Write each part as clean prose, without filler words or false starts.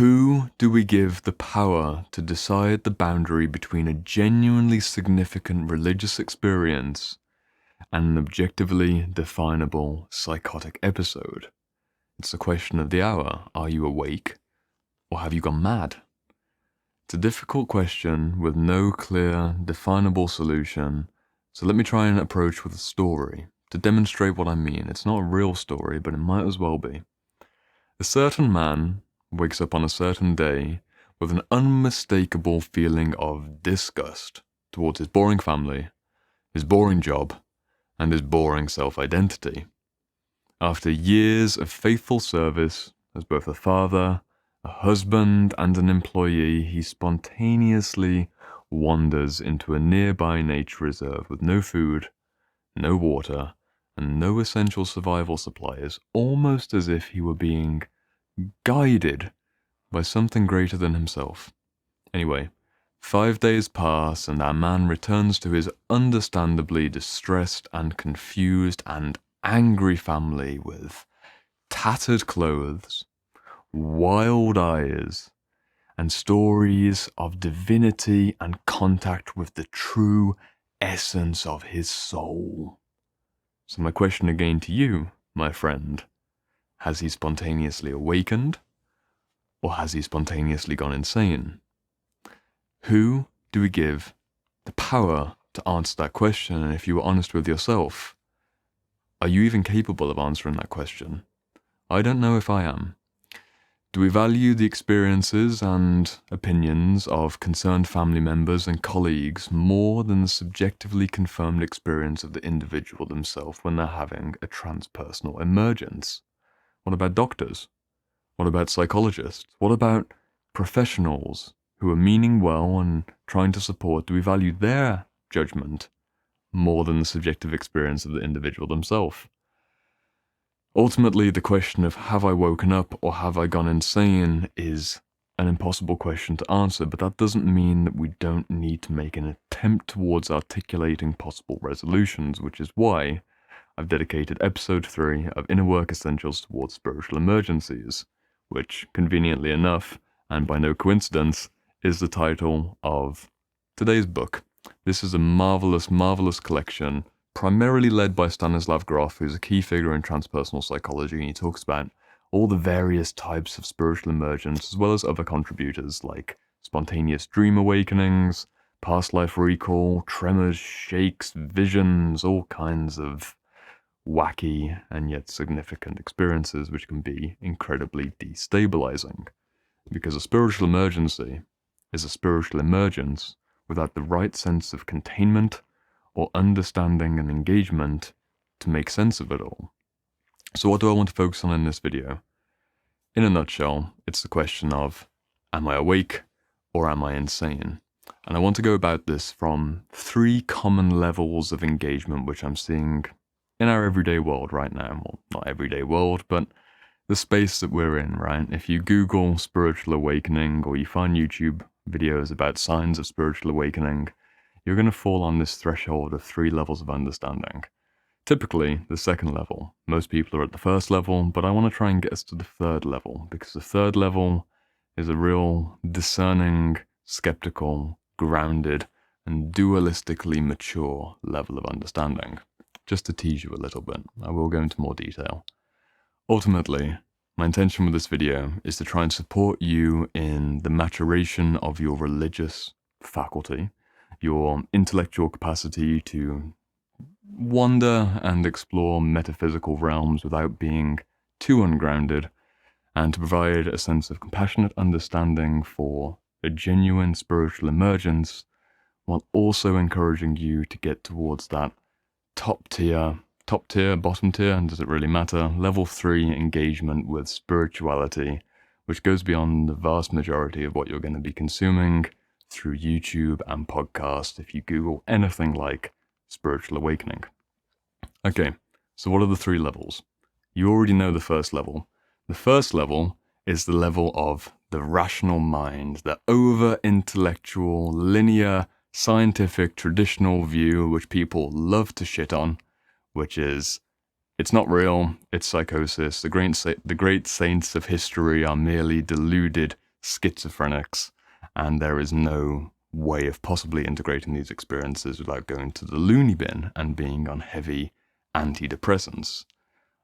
Who do we give the power to decide the boundary between a genuinely significant religious experience and an objectively definable psychotic episode? It's the question of the hour. Are you awake, or have you gone mad? It's a difficult question with no clear, definable solution, so let me try and approach with a story to demonstrate what I mean. It's not a real story, but it might as well be. A certain man wakes up on a certain day with an unmistakable feeling of disgust towards his boring family, his boring job, and his boring self-identity. After years of faithful service as both a father, a husband, and an employee, he spontaneously wanders into a nearby nature reserve with no food, no water, and no essential survival supplies, almost as if he were being guided by something greater than himself. Anyway, 5 days pass and our man returns to his understandably distressed and confused and angry family with tattered clothes, wild eyes, and stories of divinity and contact with the true essence of his soul. So my question again to you, my friend, has he spontaneously awakened, or has he spontaneously gone insane? Who do we give the power to answer that question? And if you were honest with yourself, are you even capable of answering that question? I don't know if I am. Do we value the experiences and opinions of concerned family members and colleagues more than the subjectively confirmed experience of the individual themselves when they're having a transpersonal emergence? What about doctors? What about psychologists? What about professionals who are meaning well and trying to support? Do we value their judgment more than the subjective experience of the individual themselves? Ultimately, the question of have I woken up or have I gone insane is an impossible question to answer, but that doesn't mean that we don't need to make an attempt towards articulating possible resolutions, which is why I've dedicated episode 3 of Inner Work Essentials towards Spiritual Emergencies, which, conveniently enough, and by no coincidence, is the title of today's book. This is a marvelous, marvelous collection, primarily led by Stanislav Grof, who's a key figure in transpersonal psychology, and he talks about all the various types of spiritual emergence, as well as other contributors like spontaneous dream awakenings, past life recall, tremors, shakes, visions, all kinds of wacky and yet significant experiences which can be incredibly destabilising. Because a spiritual emergency is a spiritual emergence without the right sense of containment or understanding and engagement to make sense of it all. So what do I want to focus on in this video? In a nutshell, it's the question of, am I awake or am I insane? And I want to go about this from 3 common levels of engagement which I'm seeing in our everyday world right now. Well, not everyday world, but the space that we're in, right? If you Google spiritual awakening or you find YouTube videos about signs of spiritual awakening, you're going to fall on this threshold of 3 levels of understanding. Typically, the 2nd level. Most people are at the 1st level, but I want to try and get us to the 3rd level, because the 3rd level is a real discerning, skeptical, grounded, and dualistically mature level of understanding. Just to tease you a little bit, I will go into more detail. Ultimately, my intention with this video is to try and support you in the maturation of your religious faculty, your intellectual capacity to wander and explore metaphysical realms without being too ungrounded, and to provide a sense of compassionate understanding for a genuine spiritual emergence, while also encouraging you to get towards that top tier, bottom tier, does it really matter? Level 3 engagement with spirituality, which goes beyond the vast majority of what you're going to be consuming through YouTube and podcast if you Google anything like spiritual awakening. Okay, so what are the 3 levels? You already know the 1st level. The 1st level is the level of the rational mind, the over-intellectual, linear, scientific, traditional view which people love to shit on, which is, it's not real, it's psychosis, the great saints of history are merely deluded schizophrenics, and there is no way of possibly integrating these experiences without going to the loony bin and being on heavy antidepressants.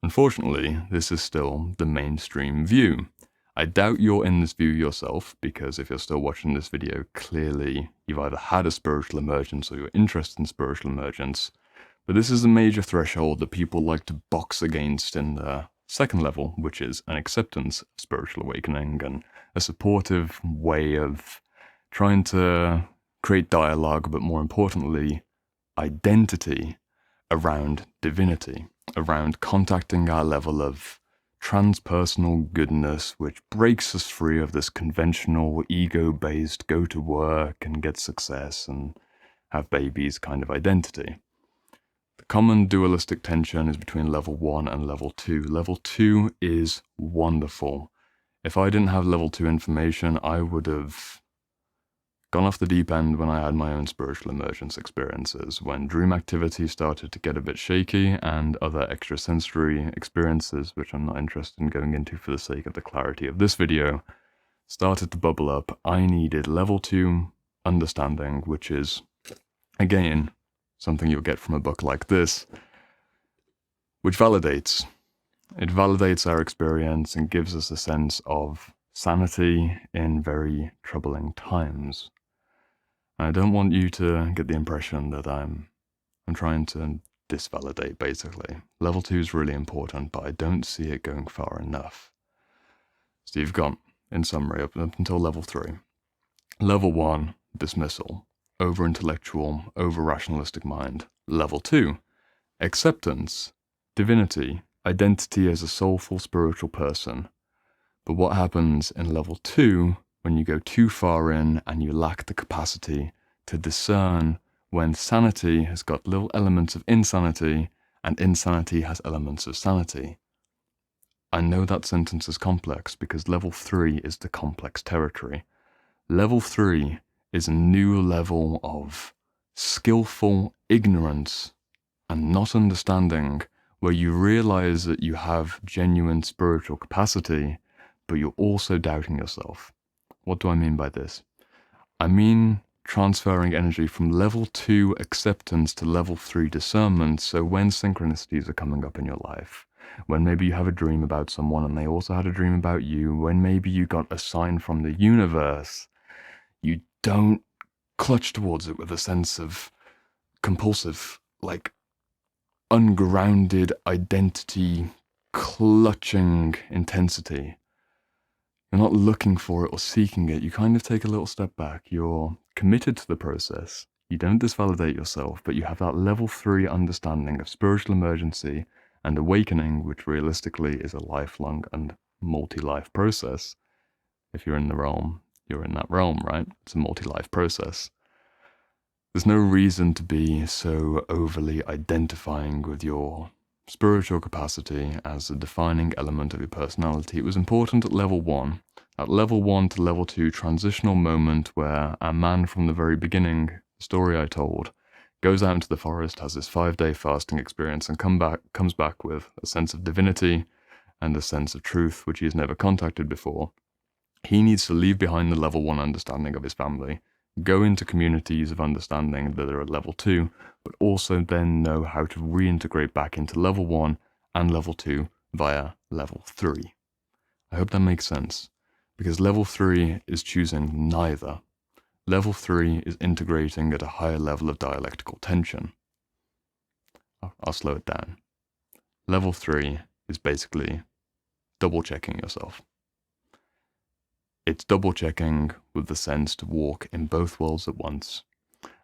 Unfortunately, this is still the mainstream view. I doubt you're in this view yourself, because if you're still watching this video, clearly you've either had a spiritual emergence or you're interested in spiritual emergence. But this is a major threshold that people like to box against in the second level, which is an acceptance of spiritual awakening and a supportive way of trying to create dialogue, but more importantly, identity around divinity, around contacting our level of transpersonal goodness, which breaks us free of this conventional ego-based go to work and get success and have babies kind of identity. The common dualistic tension is between level 1 and level 2. Level 2 is wonderful. If I didn't have level 2 information, I would have gone off the deep end when I had my own spiritual emergence experiences, when dream activity started to get a bit shaky and other extrasensory experiences, which I'm not interested in going into for the sake of the clarity of this video, started to bubble up. I needed level 2 understanding, which is, again, something you'll get from a book like this, which validates. It validates our experience and gives us a sense of sanity in very troubling times. I don't want you to get the impression that I'm trying to disvalidate, basically. Level 2 is really important, but I don't see it going far enough. So you've got, in summary, up until level 3. Level 1, dismissal. Over-intellectual, over-rationalistic mind. Level 2, acceptance, divinity, identity as a soulful spiritual person. But what happens in level 2 when you go too far in and you lack the capacity to discern when sanity has got little elements of insanity and insanity has elements of sanity? I know that sentence is complex because level 3 is the complex territory. Level 3 is a new level of skillful ignorance and not understanding, where you realize that you have genuine spiritual capacity, but you're also doubting yourself. What do I mean by this? I mean transferring energy from level 2 acceptance to level 3 discernment. So when synchronicities are coming up in your life, when maybe you have a dream about someone and they also had a dream about you, when maybe you got a sign from the universe, you don't clutch towards it with a sense of compulsive, like ungrounded identity clutching intensity. You're not looking for it or seeking it. You kind of take a little step back. You're committed to the process. You don't disvalidate yourself, but you have that level 3 understanding of spiritual emergency and awakening, which realistically is a lifelong and multi-life process. If you're in the realm, you're in that realm, right? It's a multi-life process. There's no reason to be so overly identifying with your spiritual capacity as a defining element of your personality. It was important at level 1, at level 1 to level 2 transitional moment where a man from the very beginning, the story I told, goes out into the forest, has this 5-day fasting experience and comes back with a sense of divinity and a sense of truth which he has never contacted before. He needs to leave behind the level 1 understanding of his family, go into communities of understanding that are at level 2, but also then know how to reintegrate back into level 1 and level 2 via level 3. I hope that makes sense, because level 3 is choosing neither. Level 3 is integrating at a higher level of dialectical tension. I'll slow it down. Level 3 is basically double-checking yourself. It's double-checking with the sense to walk in both worlds at once,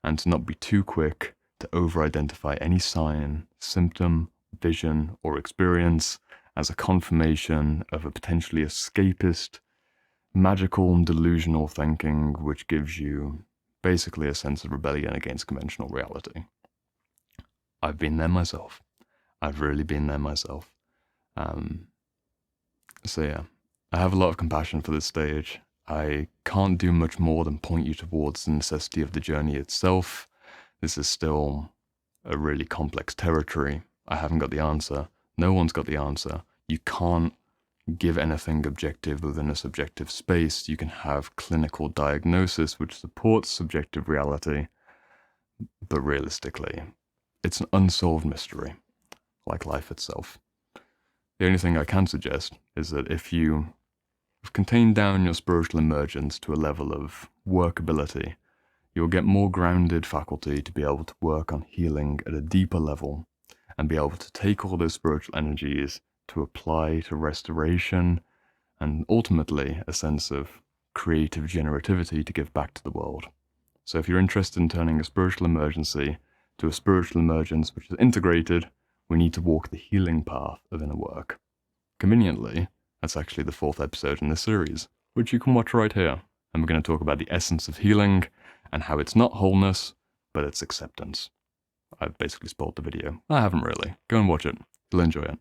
and to not be too quick to over-identify any sign, symptom, vision, or experience as a confirmation of a potentially escapist, magical and delusional thinking, which gives you basically a sense of rebellion against conventional reality. I've been there myself. I've really been there myself. So yeah. I have a lot of compassion for this stage. I can't do much more than point you towards the necessity of the journey itself. This is still a really complex territory. I haven't got the answer. No one's got the answer. You can't give anything objective within a subjective space. You can have clinical diagnosis which supports subjective reality, but realistically, it's an unsolved mystery, like life itself. The only thing I can suggest is that if you have contained down your spiritual emergence to a level of workability, you'll get more grounded faculty to be able to work on healing at a deeper level and be able to take all those spiritual energies to apply to restoration and ultimately a sense of creative generativity to give back to the world. So if you're interested in turning a spiritual emergency to a spiritual emergence which is integrated, we need to walk the healing path of inner work. Conveniently, that's actually the 4th episode in this series, which you can watch right here. And we're going to talk about the essence of healing and how it's not wholeness, but it's acceptance. I've basically spoiled the video. I haven't really. Go and watch it. You'll enjoy it.